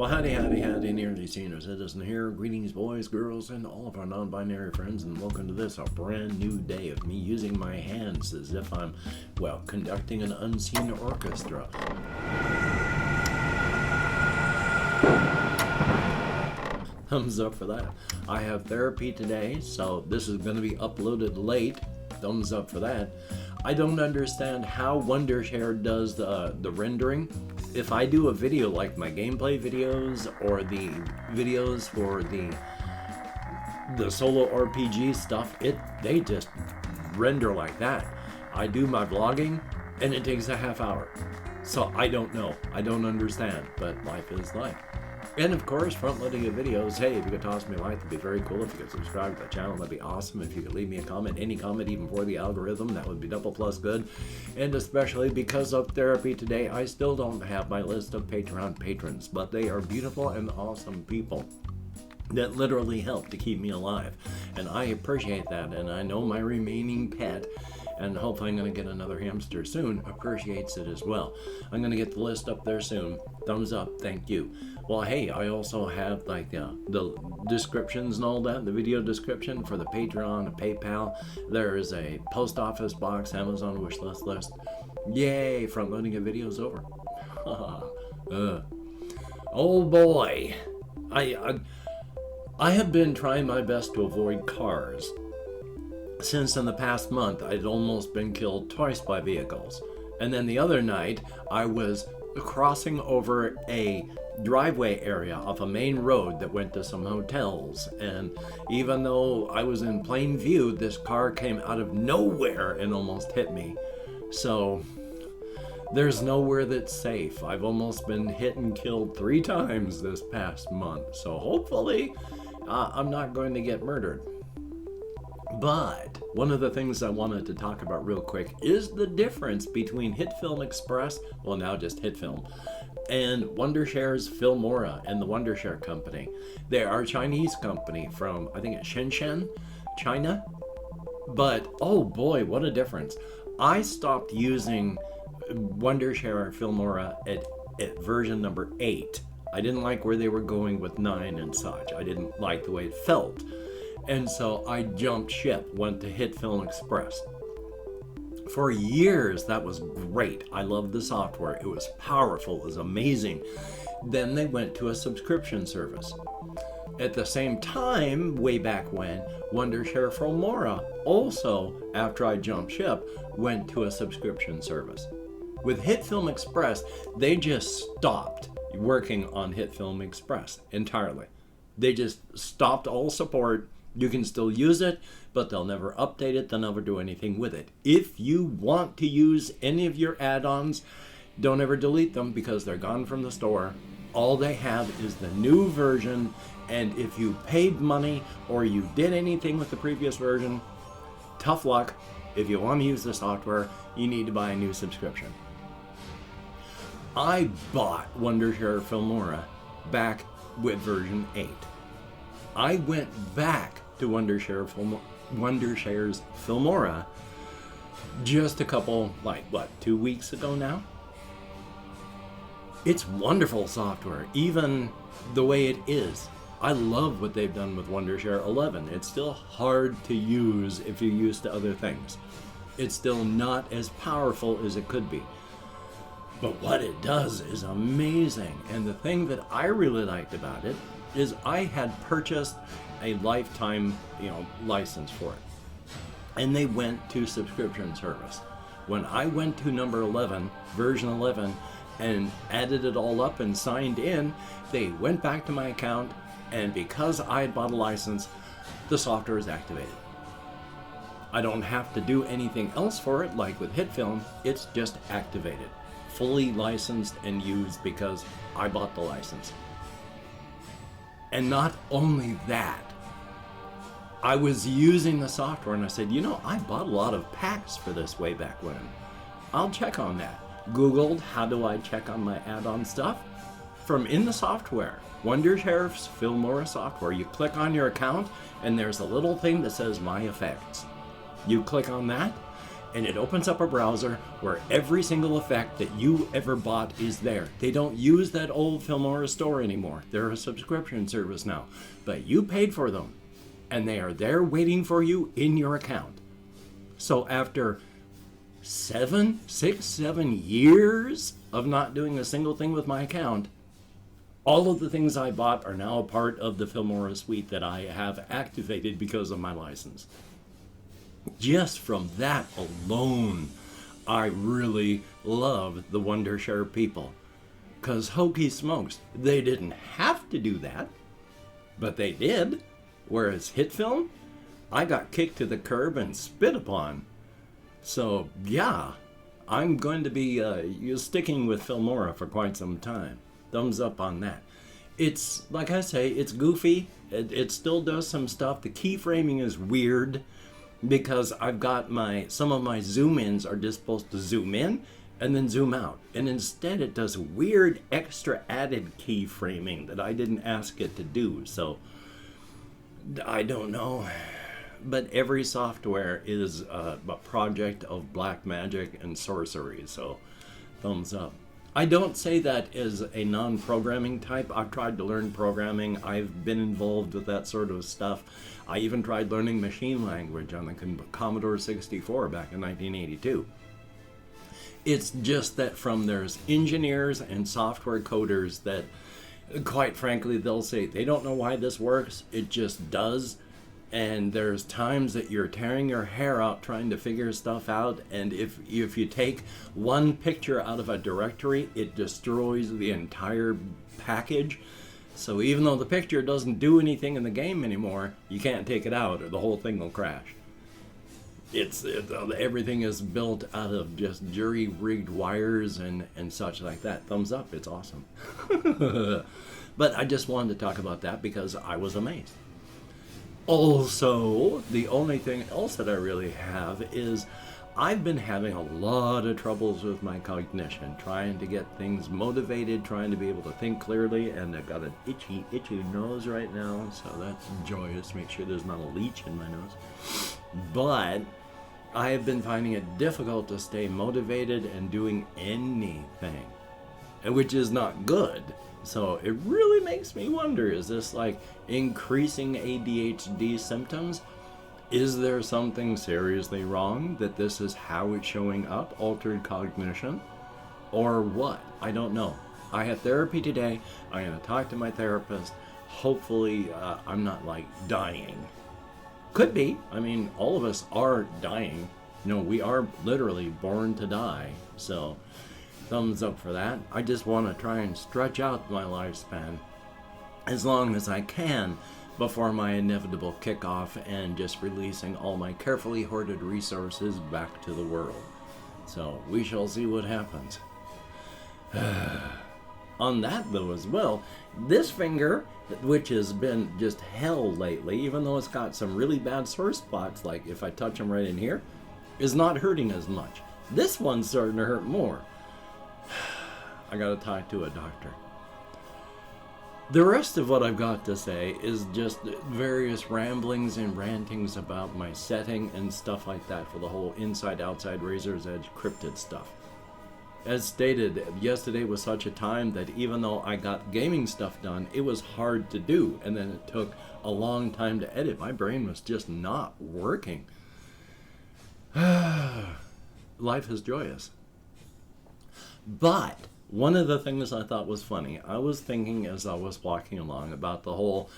Well, howdy, NearlySeniorCitizen here. Greetings, boys, girls, and all of our non-binary friends, and welcome to this, a brand new day of me using my hands as if I'm, well, conducting an unseen orchestra. Thumbs up for that. I have therapy today, so this is going to be uploaded late. Thumbs up for that. I don't understand how Wondershare does the rendering. If I do a video like my gameplay videos or the videos for the solo RPG stuff, they just render like that. I do my vlogging and it takes a half hour. So I don't know. I don't understand, but life is life. And of course, front-loading of videos. Hey, if you could toss me a like, that'd be very cool. If you could subscribe to the channel, that'd be awesome. If you could leave me a comment, any comment, even for the algorithm, that would be double plus good. And especially because of therapy today, I still don't have my list of Patreon patrons, but they are beautiful and awesome people that literally help to keep me alive. And I appreciate that, and I know my remaining pet, and hopefully I'm going to get another hamster soon, appreciates it as well. I'm going to get the list up there soon. Thumbs up, thank you. Well, hey, I also have like the descriptions and all that, the video description for the Patreon, the PayPal. There is a post office box, Amazon wishlist list. Yay, front loading of videos over. Oh boy, I have been trying my best to avoid cars. Since in the past month, I'd almost been killed twice by vehicles. And then the other night, I was crossing over a driveway area off a main road that went to some hotels. And even though I was in plain view, this car came out of nowhere and almost hit me. So there's nowhere that's safe. I've almost been hit and killed 3 times this past month. So hopefully, I'm not going to get murdered. But one of the things I wanted to talk about real quick is the difference between HitFilm Express, well now just HitFilm, and Wondershare's Filmora and the Wondershare company. They are a Chinese company from, I think it's Shenzhen, China. But oh boy, what a difference. I stopped using Wondershare Filmora at version number 8. I didn't like where they were going with 9 and such. I didn't like the way it felt. And so I jumped ship, went to HitFilm Express. For years, that was great. I loved the software. It was powerful. It was amazing. Then they went to a subscription service. At the same time, way back when, Wondershare Filmora also, after I jumped ship, went to a subscription service. With HitFilm Express, they just stopped working on HitFilm Express entirely. They just stopped all support. You can still use it, but they'll never update it. They'll never do anything with it. If you want to use any of your add-ons, don't ever delete them because they're gone from the store. All they have is the new version, and if you paid money or you did anything with the previous version, tough luck. If you want to use the software, you need to buy a new subscription. I bought Wondershare Filmora back with version 8. I went back to Wondershare's Filmora just a couple, 2 weeks ago now. It's wonderful software, even the way it is. I love what they've done with Wondershare 11. It's still hard to use if you're used to other things. It's still not as powerful as it could be. But what it does is amazing. And the thing that I really liked about it is I had purchased a lifetime, license for it. And they went to subscription service. When I went to number 11, version 11, and added it all up and signed in, they went back to my account, and because I had bought a license, the software is activated. I don't have to do anything else for it, like with HitFilm, it's just activated. Fully licensed and used because I bought the license. And not only that, I was using the software and I said, I bought a lot of packs for this way back when. I'll check on that. Googled, how do I check on my add-on stuff? From in the software, Wondershare's Filmora software, you click on your account and there's a little thing that says My Effects. You click on that and it opens up a browser where every single effect that you ever bought is there. They don't use that old Filmora store anymore. They're a subscription service now, but you paid for them, and they are there waiting for you in your account. So after 7 years of not doing a single thing with my account, all of the things I bought are now a part of the Filmora suite that I have activated because of my license. Just from that alone, I really love the Wondershare people. Because hokey smokes, they didn't have to do that, but they did. Whereas HitFilm, I got kicked to the curb and spit upon. So yeah, I'm going to be sticking with Filmora for quite some time. Thumbs up on that. It's, like I say, it's goofy. It still does some stuff. The keyframing is weird because I've got some of my zoom ins are just supposed to zoom in and then zoom out. And instead it does weird extra added keyframing that I didn't ask it to do. So I don't know. But every software is a project of black magic and sorcery. So thumbs up. I don't say that as a non-programming type. I've tried to learn programming. I've been involved with that sort of stuff. I even tried learning machine language on the Commodore 64 back in 1982. It's just that there's engineers and software coders that, quite frankly, they'll say they don't know why this works. It just does. And there's times that you're tearing your hair out trying to figure stuff out, and if you take one picture out of a directory, it destroys the entire package. So even though the picture doesn't do anything in the game anymore, you can't take it out or the whole thing will crash. Everything is built out of just jury-rigged wires and such like that. Thumbs up, it's awesome. But I just wanted to talk about that because I was amazed. Also, the only thing else that I really have is I've been having a lot of troubles with my cognition, trying to get things motivated, trying to be able to think clearly, and I've got an itchy nose right now, so that's joyous. Make sure there's not a leech in my nose. But I have been finding it difficult to stay motivated and doing anything, which is not good. So it really makes me wonder, is this like increasing ADHD symptoms? Is there something seriously wrong that this is how it's showing up, altered cognition? Or what? I don't know. I had therapy today. I'm going to talk to my therapist. Hopefully I'm not like dying. Could be. I mean, all of us are dying. You know, we are literally born to die. So thumbs up for that. I just want to try and stretch out my lifespan as long as I can before my inevitable kickoff and just releasing all my carefully hoarded resources back to the world. So we shall see what happens. On that though as well, this finger, which has been just hell lately, even though it's got some really bad sore spots, like if I touch them right in here, is not hurting as much. This one's starting to hurt more. I gotta talk to a doctor. The rest of what I've got to say is just various ramblings and rantings about my setting and stuff like that for the whole inside-outside Razor's Edge cryptid stuff. As stated, yesterday was such a time that even though I got gaming stuff done, it was hard to do, and then it took a long time to edit. My brain was just not working. Life is joyous. But one of the things I thought was funny, I was thinking as I was walking along about the whole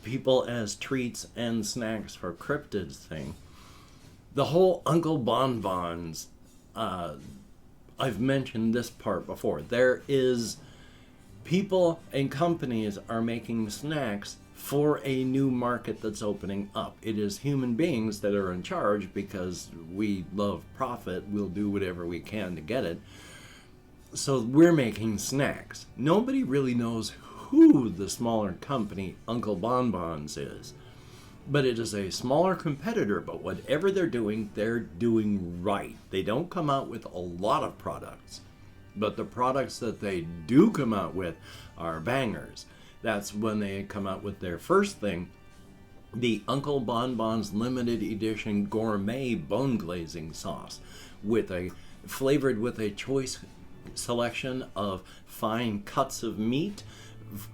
people as treats and snacks for cryptids thing. The whole Uncle Bonbons, I've mentioned this part before. There is people and companies are making snacks for a new market that's opening up. It is human beings that are in charge because we love profit. We'll do whatever we can to get it. So we're making snacks. Nobody really knows who the smaller company Uncle Bonbons is. But it is a smaller competitor, but whatever they're doing right. They don't come out with a lot of products. But the products that they do come out with are bangers. That's when they come out with their first thing. the Uncle Bonbon's limited edition gourmet bone glazing sauce flavored with a choice selection of fine cuts of meat,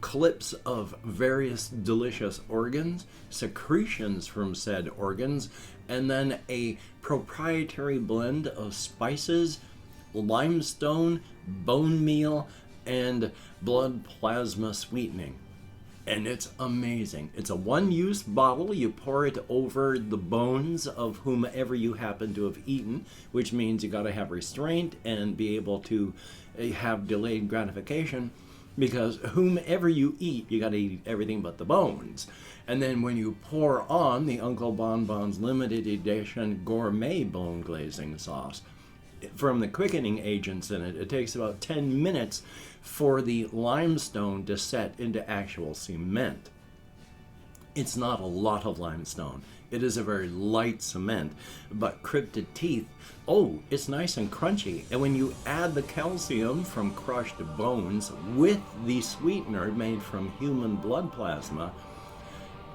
clips of various delicious organs, secretions from said organs, and then a proprietary blend of spices, limestone, bone meal, and blood plasma sweetening. And it's amazing. It's a one-use bottle. You pour it over the bones of whomever you happen to have eaten, which means you got to have restraint and be able to have delayed gratification, because whomever you eat, you got to eat everything but the bones. And then when you pour on the Uncle Bonbon's limited edition gourmet bone glazing sauce, from the quickening agents in it, it takes about 10 minutes for the limestone to set into actual cement. It's not a lot of limestone. It is a very light cement, but cryptid teeth, oh, it's nice and crunchy. And when you add the calcium from crushed bones with the sweetener made from human blood plasma,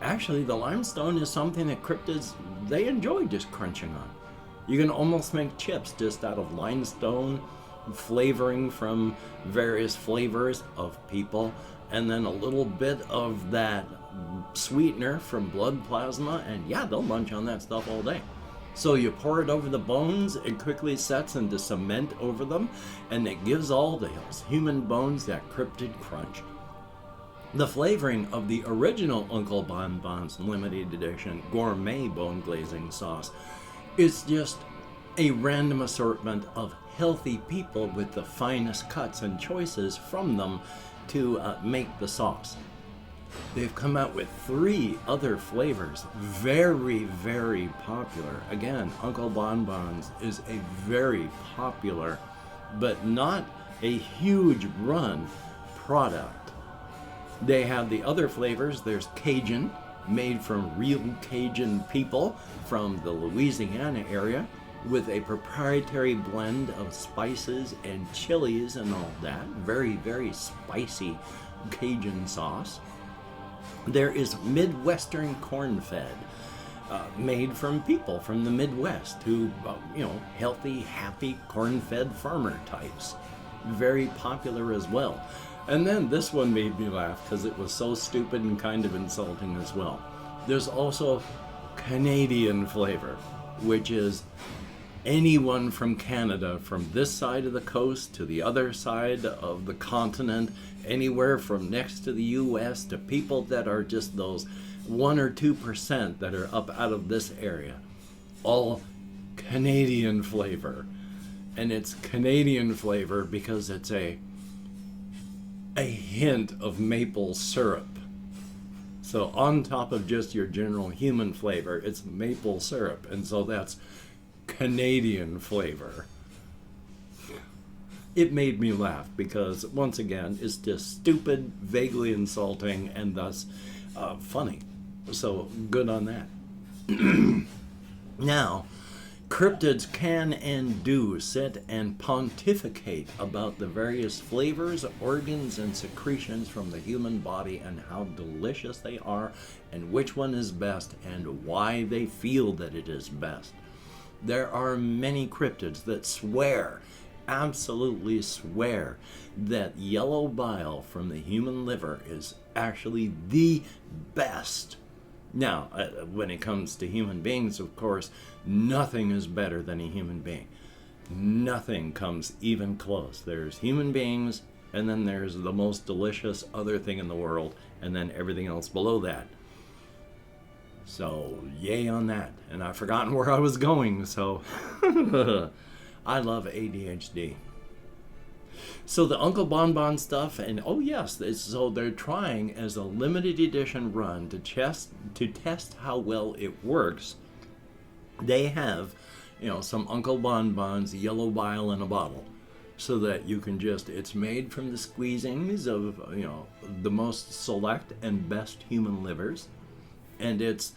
actually the limestone is something that cryptids, they enjoy just crunching on. You can almost make chips just out of limestone, flavoring from various flavors of people, and then a little bit of that sweetener from blood plasma, and yeah, they'll munch on that stuff all day. So you pour it over the bones, it quickly sets into cement over them, and it gives all those human bones that cryptid crunch. The flavoring of the original Uncle Bonbon's limited edition gourmet bone glazing sauce is just a random assortment of healthy people with the finest cuts and choices from them to make the sauce. They've come out with 3 other flavors, very, very popular. Again, Uncle Bonbon's is a very popular, but not a huge run product. They have the other flavors. There's Cajun, made from real Cajun people from the Louisiana area, with a proprietary blend of spices and chilies and all that. Very, very spicy Cajun sauce. There is Midwestern corn-fed, made from people from the Midwest who, healthy, happy, corn-fed farmer types. Very popular as well. And then this one made me laugh because it was so stupid and kind of insulting as well. There's also Canadian flavor, which is anyone from Canada, from this side of the coast to the other side of the continent, anywhere from next to the US to people that are just those 1 or 2% that are up out of this area. All Canadian flavor. And it's Canadian flavor because it's a hint of maple syrup. So on top of just your general human flavor, it's maple syrup. And so that's Canadian flavor. It made me laugh because, once again, it's just stupid, vaguely insulting, and thus funny. So good on that. Now, cryptids can and do sit and pontificate about the various flavors, organs, and secretions from the human body and how delicious they are and which one is best and why they feel that it is best. There are many cryptids that swear, absolutely swear, that yellow bile from the human liver is actually the best. Now, when it comes to human beings, of course, nothing is better than a human being. Nothing comes even close. There's human beings, and then there's the most delicious other thing in the world, and then everything else below that. So, yay on that. And I've forgotten where I was going, so I love ADHD. So the Uncle Bonbon stuff, and oh yes, so they're trying as a limited edition run to test how well it works. They have, some Uncle Bonbon's yellow bile in a bottle, so that you can it's made from the squeezings of, the most select and best human livers. And it's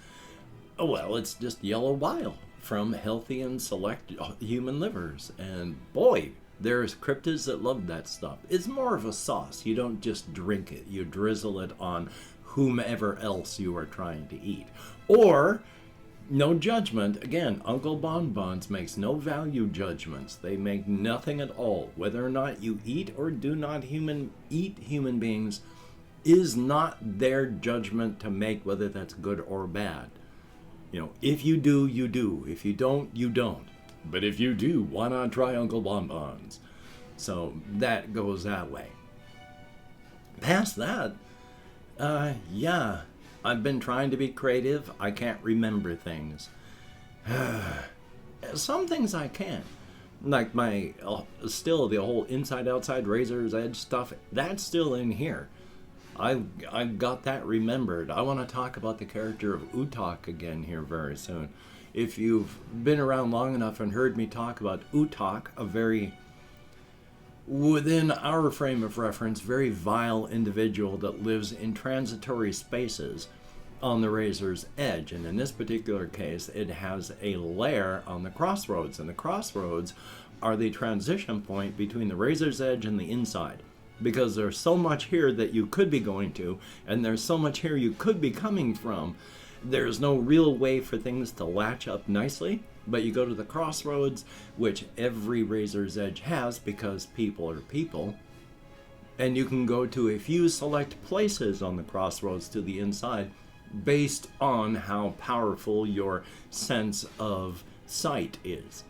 just yellow bile from healthy and select human livers. And boy, there's cryptids that love that stuff. It's more of a sauce. You don't just drink it. You drizzle it on whomever else you are trying to eat. Or, no judgment. Again, Uncle Bonbons makes no value judgments. They make nothing at all. Whether or not you eat or do not eat human beings is not their judgment to make whether that's good or bad. If you do, you do. If you don't, you don't. But if you do, why not try Uncle Bonbons? So that goes that way. Past that, I've been trying to be creative. I can't remember things. Some things I can. Like still the whole inside-outside razor's edge stuff, that's still in here. I've got that remembered. I want to talk about the character of Utak again here very soon. If you've been around long enough and heard me talk about Utak, a very, within our frame of reference, very vile individual that lives in transitory spaces on the razor's edge. And in this particular case, it has a lair on the crossroads. And the crossroads are the transition point between the razor's edge and the inside. Because there's so much here that you could be going to, and there's so much here you could be coming from. There's no real way for things to latch up nicely, but you go to the crossroads, which every razor's edge has because people are people, and you can go to a few select places on the crossroads to the inside based on how powerful your sense of sight is.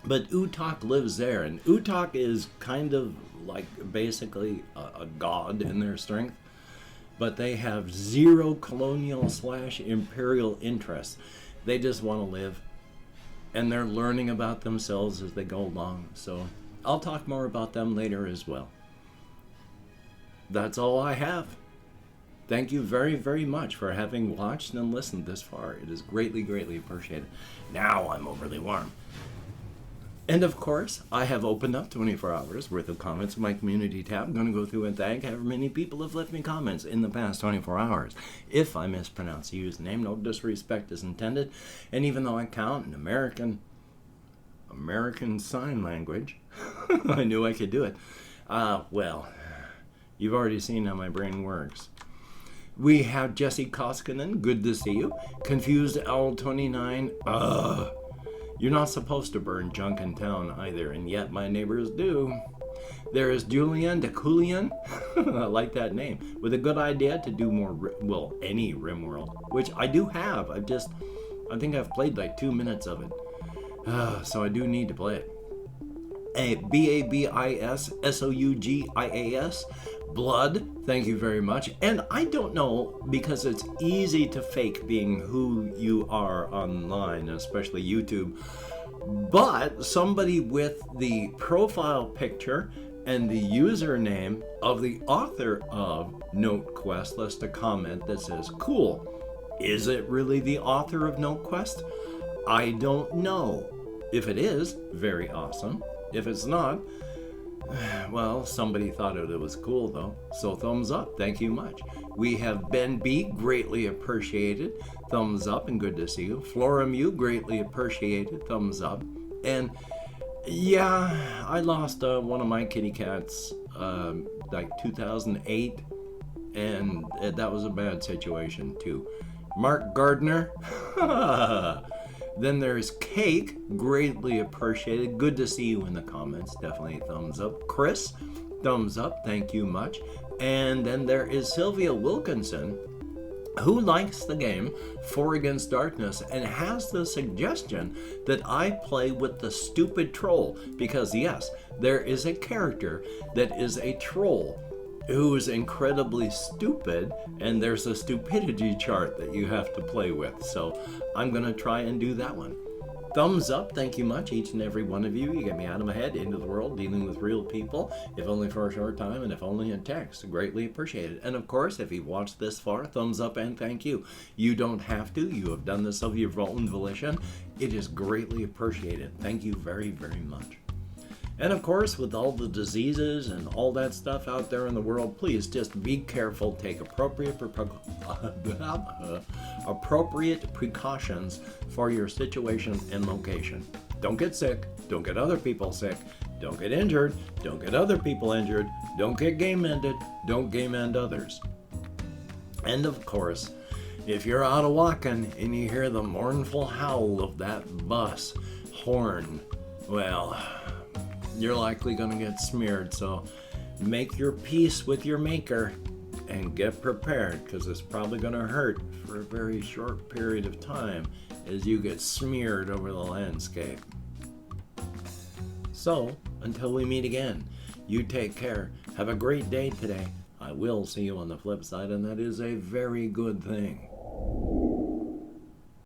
But Utak lives there, and Utak is kind of like basically a god in their strength, but they have zero colonial/imperial interests. They just want to live, and they're learning about themselves as they go along. So I'll talk more about them later as well. That's all I have. Thank you very, very much for having watched and listened this far. It is greatly, greatly appreciated. Now I'm overly warm. And of course, I have opened up 24 hours worth of comments in my community tab. I'm going to go through and thank however many people have left me comments in the past 24 hours. If I mispronounce the username, no disrespect is intended. And even though I count in American Sign Language, I knew I could do it. Well, you've already seen how my brain works. We have Jesse Koskinen, good to see you. Confused L29, You're not supposed to burn junk in town either, and yet my neighbors do. There is Julian DeCoulian, I like that name, with a good idea to do more, any RimWorld, which I do have. I think I've played like 2 minutes of it, so I do need to play it. BABISSOUGIAS, Blood, thank you very much. And I don't know, because it's easy to fake being who you are online, especially YouTube, but somebody with the profile picture and the username of the author of NoteQuest left a comment that says, cool. Is it really the author of NoteQuest? I don't know. If it is, very awesome. If it's not, well, somebody thought it was cool though, so thumbs up, thank you much. We have Ben B, greatly appreciated, thumbs up and good to see you. Flora Mew, greatly appreciated, thumbs up. And yeah, I lost one of my kitty cats like 2008, and that was a bad situation too. Mark Gardner, then there's Cake, greatly appreciated. Good to see you in the comments. Definitely thumbs up. Chris, thumbs up. Thank you much. And then there is Sylvia Wilkinson, who likes the game 4 Against Darkness and has the suggestion that I play with the stupid troll. Because yes, there is a character that is a troll who is incredibly stupid, and there's a stupidity chart that you have to play with. So I'm going to try and do that one. Thumbs up, thank you much, each and every one of you. You get me out of my head, into the world, dealing with real people, if only for a short time, and if only in text. Greatly appreciated. And of course, if you've watched this far, thumbs up and thank you. You don't have to. You have done this of your own volition. It is greatly appreciated. Thank you very, very much. And of course, with all the diseases and all that stuff out there in the world, please just be careful, take appropriate precautions for your situation and location. Don't get sick, don't get other people sick, don't get injured, don't get other people injured, don't get game ended, don't game end others. And of course, if you're out walking and you hear the mournful howl of that bus horn, well, you're likely going to get smeared. So make your peace with your maker and get prepared, because it's probably going to hurt for a very short period of time as you get smeared over the landscape. So, until we meet again, you take care. Have a great day today. I will see you on the flip side, and that is a very good thing.